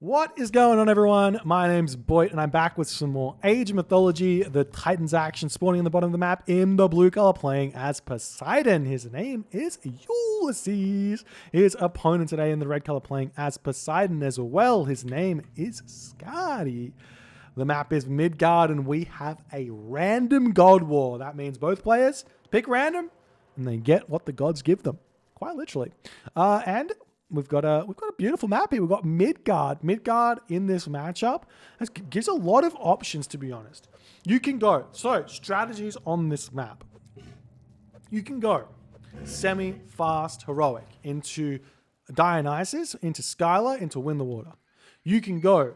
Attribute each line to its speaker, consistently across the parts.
Speaker 1: What is going on, everyone? My name's Boit, and I'm back with some more Age Mythology, the Titans action spawning on the bottom of the map in the blue color, playing as Poseidon. His name is Ulysses. His opponent today in the red color playing as Poseidon as well. His name is Skady. The map is Midgard, and we have a random god war. That means both players pick random, and they get what the gods give them, quite literally. And we've got a beautiful map here. We've got Midgard. Midgard in this matchup gives a lot of options, to be honest. You can go, so strategies on this map. You can go semi-fast heroic into Dionysus, into Skylar, into Win the Water. You can go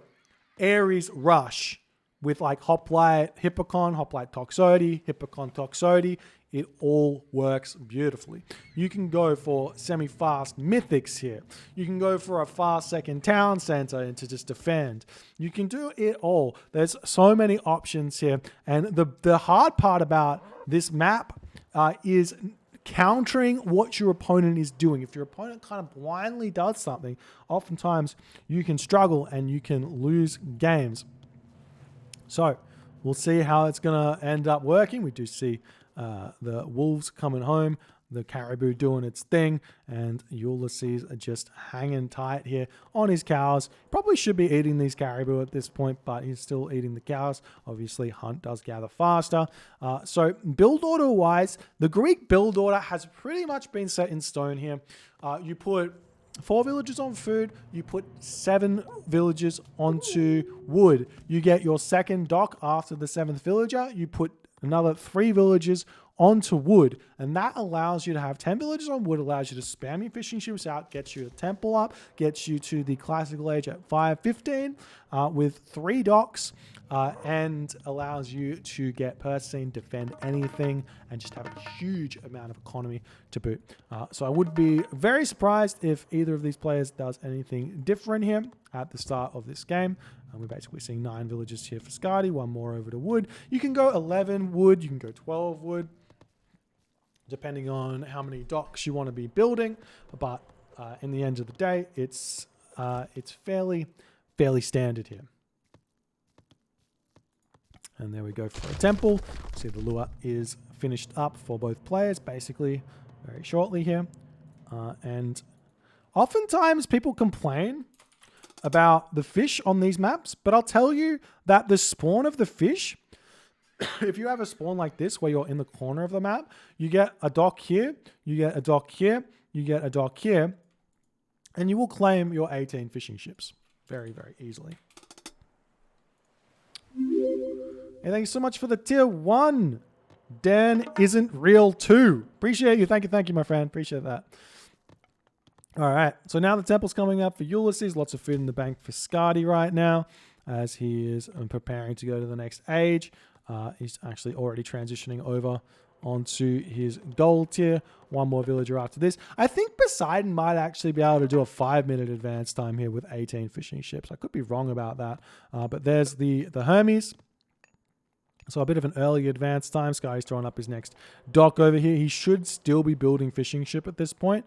Speaker 1: Ares Rush with like Hoplite, Hippocon, Hoplite Toxotes, Hippocon Toxotes. It all works beautifully. You can go for semi-fast mythics here. You can go for a fast second town center to just defend. You can do it all. There's so many options here. And the hard part about this map is countering what your opponent is doing. If your opponent kind of blindly does something, oftentimes you can struggle and you can lose games. So we'll see how it's going to end up working. We do see the wolves coming home, the caribou doing its thing, and Ulysses are just hanging tight here on his cows. Probably should be eating these caribou at this point, but he's still eating the cows. Obviously, hunt does gather faster. So build order wise, the Greek build order has pretty much been set in stone here. You put 4 villagers on food, you put 7 villagers onto wood. You get your second dock after the 7th villager. You put another 3 villagers onto wood, and that allows you to have 10 villagers on wood, allows you to spam your fishing ships out, gets you a temple up, gets you to the classical age at 515 with 3 docks, and allows you to get Persine, defend anything, and just have a huge amount of economy to boot. So I would be very surprised if either of these players does anything different here at the start of this game. We're basically seeing 9 villagers here for Skady, 1 more over to wood. You can go 11 wood, you can go 12 wood, depending on how many docks you want to be building. But in the end of the day, it's fairly standard here. And there we go for a temple. See, the lure is finished up for both players, basically, very shortly here. And oftentimes people complain about the fish on these maps, but I'll tell you that the spawn of the fish, if you have a spawn like this where you're in the corner of the map, you get a dock here, you get a dock here, you get a dock here, and you will claim your 18 fishing ships very, very easily. Hey, thank you so much for the tier 1. Dan isn't real too. Appreciate you. Thank you, my friend. Appreciate that. All right, so now the temple's coming up for Ulysses. Lots of food in the bank for Skady right now as he is preparing to go to the next age. He's actually already transitioning over onto his gold tier. 1 more villager after this. I think Poseidon might actually be able to do a 5-minute advance time here with 18 fishing ships. I could be wrong about that, but there's the Hermes. So a bit of an early advance time. Sky's throwing up his next dock over here. He should still be building fishing ship at this point.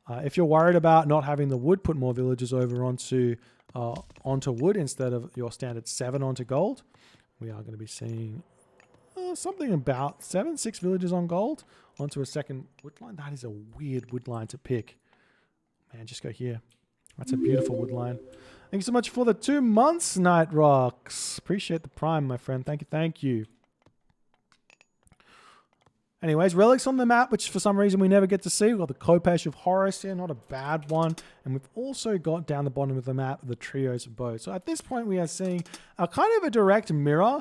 Speaker 1: If you're worried about not having the wood, put more villagers over onto wood instead of your standard 7 onto gold. We are going to be seeing something about 6 villagers on gold onto a second wood line. That is a weird wood line to pick. Man, just go here. That's a beautiful wood line. Thank you so much for the 2 months, Night Rocks. Appreciate the prime, my friend. Thank you. Anyways, relics on the map, which for some reason we never get to see. We've got the Kopesh of Horus here, not a bad one. And we've also got down the bottom of the map the Trios of Boit. So at this point we are seeing a kind of a direct mirror.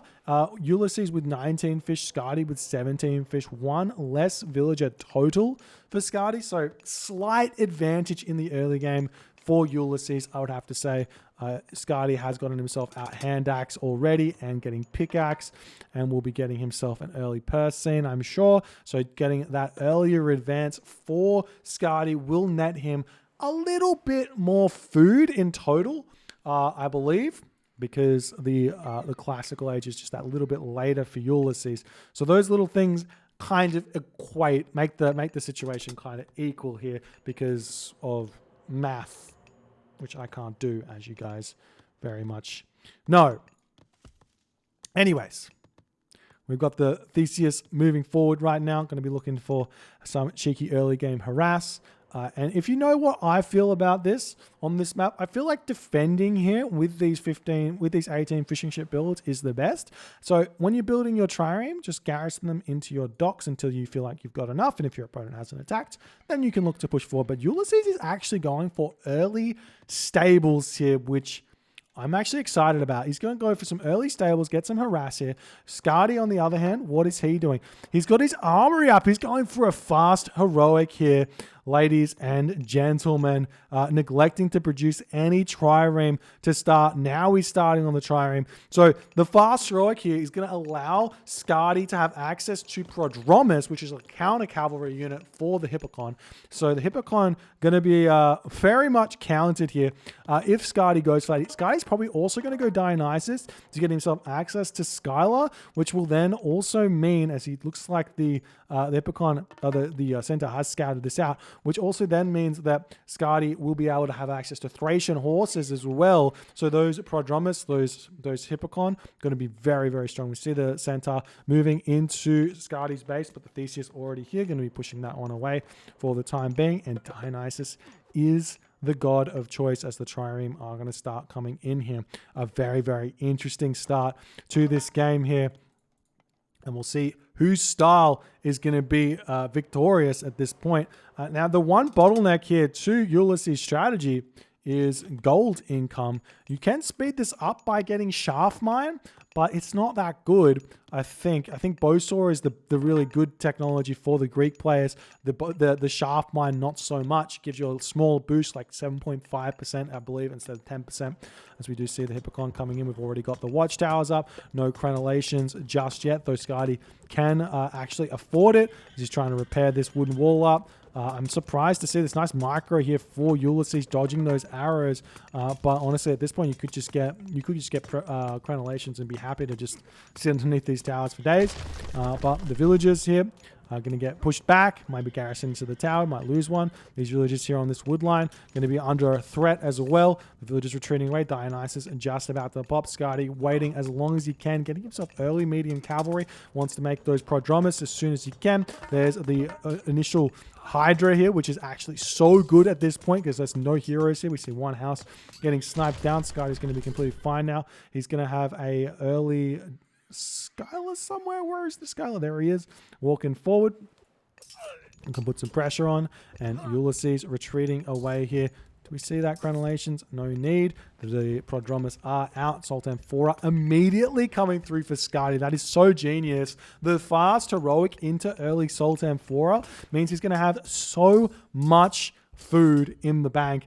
Speaker 1: Ulysses with 19 fish, Skady with 17 fish, 1 less villager total for Skady. So slight advantage in the early game for Ulysses, I would have to say. Skady has gotten himself out hand axe already and getting pickaxe, and will be getting himself an early Persine, I'm sure. So getting that earlier advance for Skady will net him a little bit more food in total, I believe, because the classical age is just that little bit later for Ulysses. So those little things kind of equate, make the situation kind of equal here because of math, which I can't do, as you guys very much no. Anyways, we've got the Theseus moving forward right now. Going to be looking for some cheeky early game harass. And if you know what I feel about this on this map, I feel like defending here with these 18 fishing ship builds is the best. So when you're building your trireme, just garrison them into your docks until you feel like you've got enough. And if your opponent hasn't attacked, then you can look to push forward. But Ulysses is actually going for early stables here, which I'm actually excited about. He's going to go for some early stables, get some harass here. Skady, on the other hand, what is he doing? He's got his armory up. He's going for a fast heroic here, ladies and gentlemen, neglecting to produce any trireme to start. Now he's starting on the trireme. So the fast heroic here is going to allow Skady to have access to Prodromus, which is a counter cavalry unit for the Hippocon. So the Hippocon going to be very much countered here. If Skady goes for that, Skady's probably also going to go Dionysus to get himself access to Skylar, which will then also mean, as he looks like the Hippocon, the center has scouted this out, which also then means that Skady will be able to have access to Thracian horses as well. So those Prodromus, those Hippocon, going to be very, very strong. We see the centaur moving into Skady's base, but the Theseus already here, going to be pushing that one away for the time being. And Dionysus is the god of choice as the trireme are going to start coming in here. A very, very interesting start to this game here. And we'll see whose style is going to be victorious at this point. Now, the one bottleneck here to Ulysses' strategy is gold income. You can speed this up by getting shaft mine, but it's not that good, I think. I think Bowsaw is the really good technology for the Greek players. The shaft mine, not so much. Gives you a small boost, like 7.5%, I believe, instead of 10%. As we do see the Hippocon coming in, we've already got the watchtowers up. No crenellations just yet, though Skady can actually afford it. He's trying to repair this wooden wall up. I'm surprised to see this nice micro here for Ulysses dodging those arrows. But honestly, at this point, you could just get crenellations and be happy to just sit underneath these towers for days. But the villagers here are going to get pushed back, might be garrisoned to the tower, might lose one. These villagers here on this wood line going to be under a threat as well. The villagers retreating away. Dionysus just about to pop. Skady waiting as long as he can, getting himself early medium cavalry. Wants to make those Prodromus as soon as he can. There's the initial Hydra here, which is actually so good at this point because there's no heroes here. We see one house getting sniped down. Skady's going to be completely fine now. He's going to have a early Skylar somewhere. Where is the Skylar? There he is, walking forward. You can put some pressure on, and Ulysses retreating away here. Do we see that crenellations? No need. The Prodromus are out. Sultan Fora immediately coming through for Skady. That is so genius. The fast heroic into early Sultan Fora means he's going to have so much food in the bank.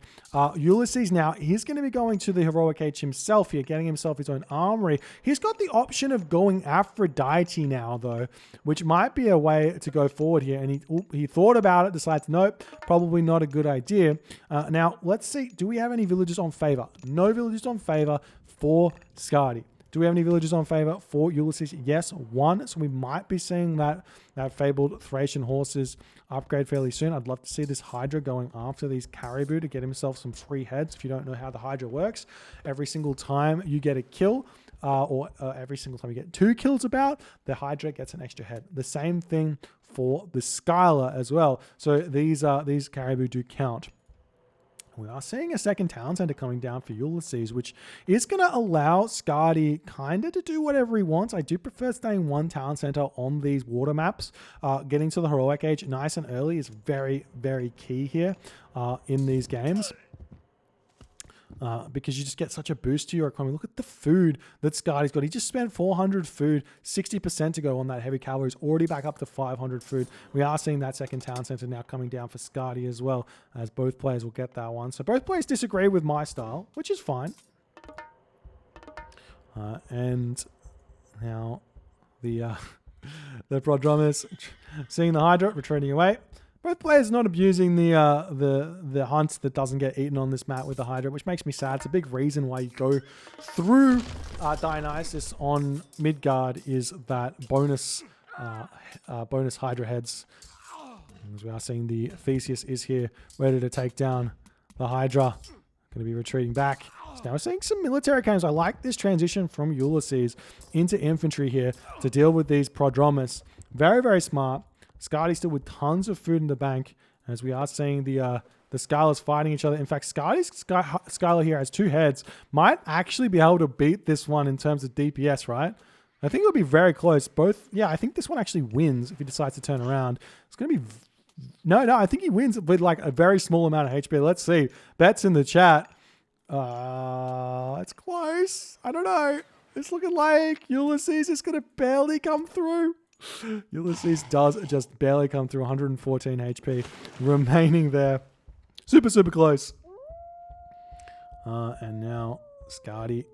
Speaker 1: Ulysses now, he's going to be going to the Heroic Age himself here, getting himself his own armory. He's got the option of going Aphrodite now, though, which might be a way to go forward here. And he thought about it, decided, nope, probably not a good idea. Now, let's see. Do we have any villagers on favor? No villagers on favor for Skady. Do we have any villagers on favor for Ulysses? Yes, one. So we might be seeing that fabled Thracian horses upgrade fairly soon. I'd love to see this Hydra going after these caribou to get himself some free heads. If you don't know how the Hydra works, every single time you get a kill, or every single time you get 2 kills about, the Hydra gets an extra head. The same thing for the Skylar as well. So these caribou do count. We are seeing a second town center coming down for Ulysses, which is going to allow Skady kind of to do whatever he wants. I do prefer staying one town center on these water maps. Getting to the Heroic Age nice and early is very, very key here in these games. Because you just get such a boost to your economy. Look at the food that Skady's got. He just spent 400 food, 60% to go on that heavy cavalry. He's already back up to 500 food. We are seeing that second town center now coming down for Skady as well, as both players will get that one. So both players disagree with my style, which is fine. And now the Prodromus, seeing the Hydra retreating away. Both players not abusing the hunt that doesn't get eaten on this map with the Hydra, which makes me sad. It's a big reason why you go through Dionysus on Midgard is that bonus Hydra heads. As we are seeing, the Theseus is here ready to take down the Hydra. Going to be retreating back. So now we're seeing some military cannons. I like this transition from Ulysses into infantry here to deal with these prodromus. Very, very smart. Skady still with tons of food in the bank, as we are seeing the Scalars fighting each other. In fact, Skady's Scalar here has 2 heads. Might actually be able to beat this one in terms of DPS, right? I think it'll be very close. Both, yeah, I think this one actually wins if he decides to turn around. It's going to be... No, I think he wins with like a very small amount of HP. Let's see. Bets in the chat. It's close. I don't know. It's looking like Ulysses is going to barely come through. Ulysses does just barely come through. 114 HP remaining there. Super, super close. And now Skady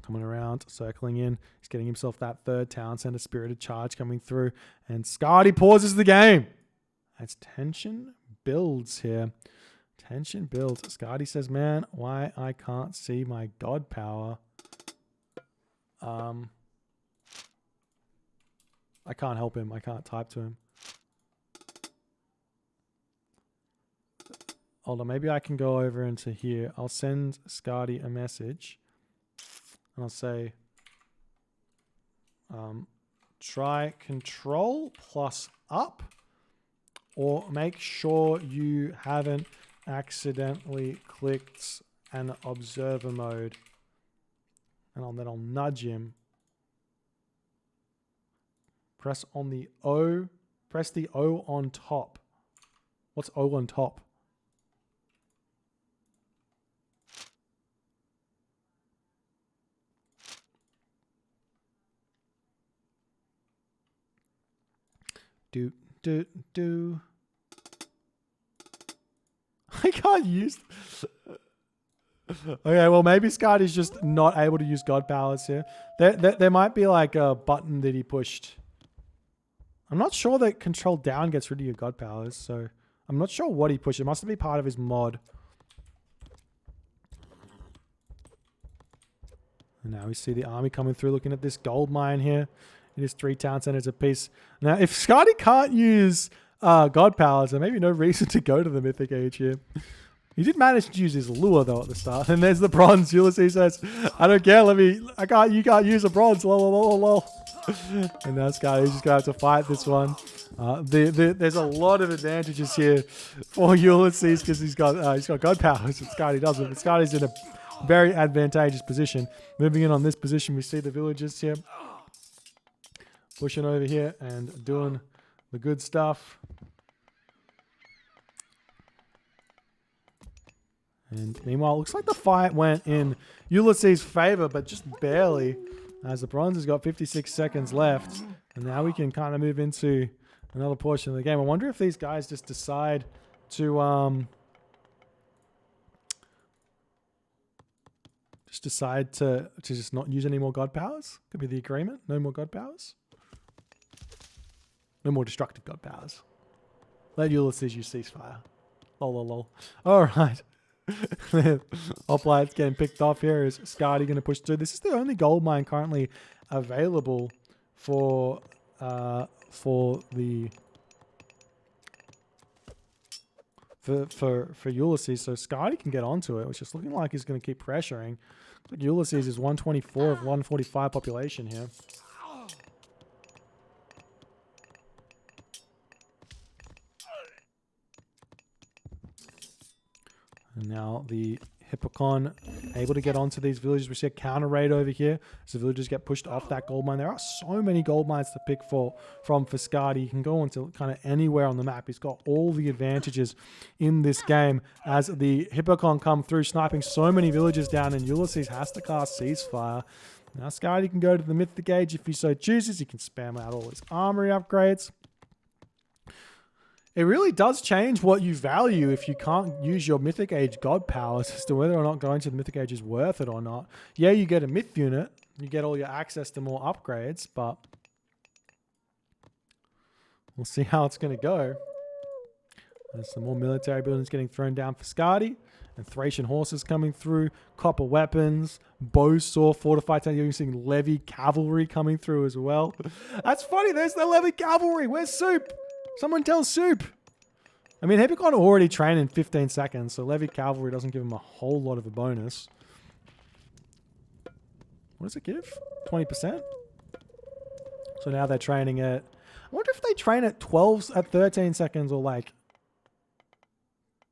Speaker 1: coming around, circling in. He's getting himself that 3rd town center spirited charge coming through. And Skady pauses the game. As tension builds here. Tension builds. Skady says, man, why I can't see my god power. I can't help him. I can't type to him. Hold on, maybe I can go over into here. I'll send Skady a message. And I'll say, try control plus up. Or make sure you haven't accidentally clicked an observer mode. And then I'll nudge him. Press the O on top. What's O on top? Do. I can't use... Okay, well, maybe Skady's just not able to use god powers here. There might be like a button that he pushed. I'm not sure that control down gets rid of your god powers, so I'm not sure what he pushed. It must be part of his mod. And now we see the army coming through, looking at this gold mine here. It is 3 town centers apiece. Now, if Skady can't use god powers, there may be no reason to go to the Mythic Age here. He did manage to use his lure though at the start. And there's the bronze. Ulysses says, I don't care, you can't use a bronze. Lol. And now Skady's just gonna have to fight this one. There's a lot of advantages here for Ulysses because he's got god powers and Skady doesn't. But Skady's in a very advantageous position. Moving in on this position, we see the villagers here pushing over here and doing the good stuff. And meanwhile, it looks like the fight went in Ulysses' favor, but just barely, as the bronze has got 56 seconds left. And now we can kind of move into another portion of the game. I wonder if these guys just decide to just not use any more god powers. Could be the agreement. No more god powers. No more destructive god powers. Let Ulysses use ceasefire. Lol. All right. Hoplites getting picked off here. Is Skady going to push through? This is the only gold mine currently available for Ulysses. So Skady can get onto it, which is looking like he's going to keep pressuring. Like Ulysses is 124 of 145 population here. And now the Hippocon able to get onto these villages. We see a counter raid over here. So villagers get pushed off that gold mine. There are so many gold mines to pick from for Skady. He can go into kind of anywhere on the map. He's got all the advantages in this game as the Hippocon come through, sniping so many villages down, and Ulysses has to cast ceasefire. Now Skady can go to the Mythic Age if he so chooses. He can spam out all his armory upgrades. It really does change what you value if you can't use your Mythic Age god powers as to whether or not going to the Mythic Age is worth it or not. Yeah, you get a myth unit. You get all your access to more upgrades, but we'll see how it's going to go. There's some more military buildings getting thrown down for Skady. And Thracian horses coming through. Copper weapons. Bow saw fortified town. You're seeing Levy cavalry coming through as well. That's funny. There's the Levy cavalry. Where's Soup? Someone tell Soup. I mean, Hepicon already trained in 15 seconds, so Levy Cavalry doesn't give him a whole lot of a bonus. What does it give? 20%? So now they're training at... I wonder if they train at 13 seconds or like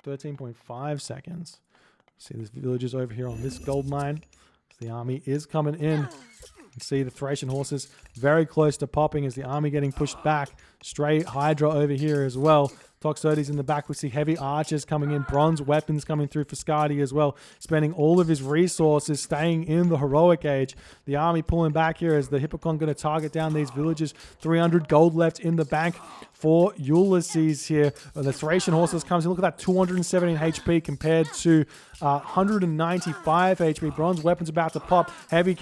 Speaker 1: 13.5 seconds. See, there's villagers over here on this gold mine. The army is coming in. You can see the Thracian horses very close to popping as the army getting pushed back. Straight Hydra over here as well. Toxotes in the back. We see heavy archers coming in. Bronze weapons coming through for Skady as well. Spending all of his resources staying in the heroic age. The army pulling back here as the Hippocon going to target down these villages. 300 gold left in the bank for Ulysses here. The Thracian horses comes in. Look at that, 217 HP compared to 195 HP. Bronze weapons about to pop. Heavy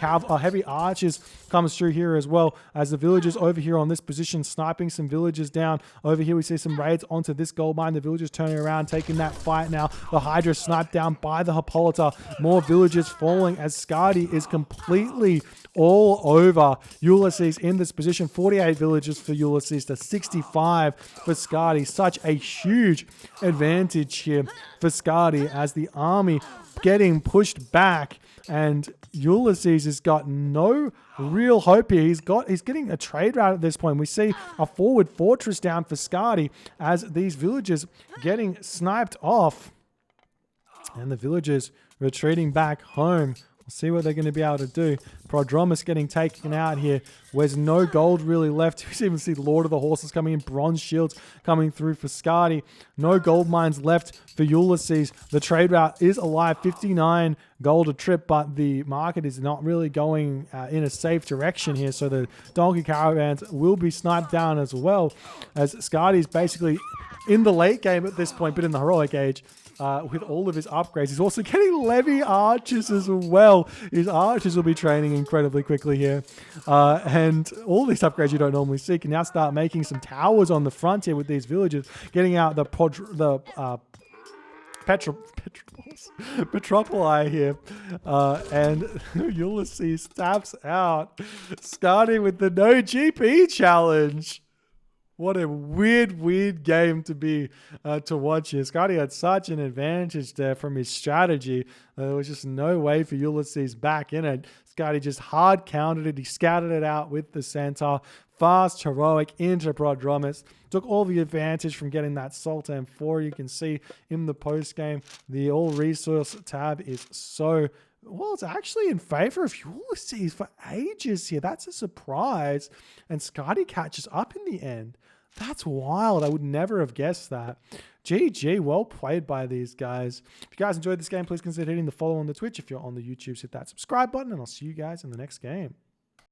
Speaker 1: archers comes through here as well as the villagers over here on this position sniping some villagers down. Over here we see some raids onto this gold mine. The villagers turning around, taking that fight now. The Hydra sniped down by the Hippolyta. More villagers falling as Skady is completely all over Ulysses in this position. 48 villagers for Ulysses to 65 for Skady. Such a huge advantage here for Skady as the army getting pushed back, and Ulysses has got no real hope here. He's getting a trade route at this point. We see a forward fortress down for Skady as these villagers getting sniped off, and the villagers retreating back home. We'll see what they're going to be able to do. Prodromus getting taken out here. There's no gold really left. We even see Lord of the Horses coming in. Bronze shields coming through for Skady. No gold mines left for Ulysses. The trade route is alive. 59 gold a trip, but the market is not really going in a safe direction here. So the donkey caravans will be sniped down as well, as Skady's basically in the late game at this point, but in the heroic age. With all of his upgrades. He's also getting levy archers as well. His archers will be training incredibly quickly here. And all these upgrades you don't normally see can now start making some towers on the front here with these villagers, getting out the Petropoli here. And Ulysses taps out Skady with the no GP challenge. What a weird game to be to watch here. Skady had such an advantage there from his strategy. There was just no way for Ulysses back in it. Skady just hard countered it. He scattered it out with the centaur. Fast, heroic into Prodromus. Took all the advantage from getting that Sultan 4. You can see in the post game, the all resource tab is so... Well, it's actually in favor of Ulysses for ages here. That's a surprise. And Skady catches up in the end. That's wild. I would never have guessed that. GG, well played by these guys. If you guys enjoyed this game, please consider hitting the follow on the Twitch. If you're on the YouTube, hit that subscribe button, and I'll see you guys in the next game.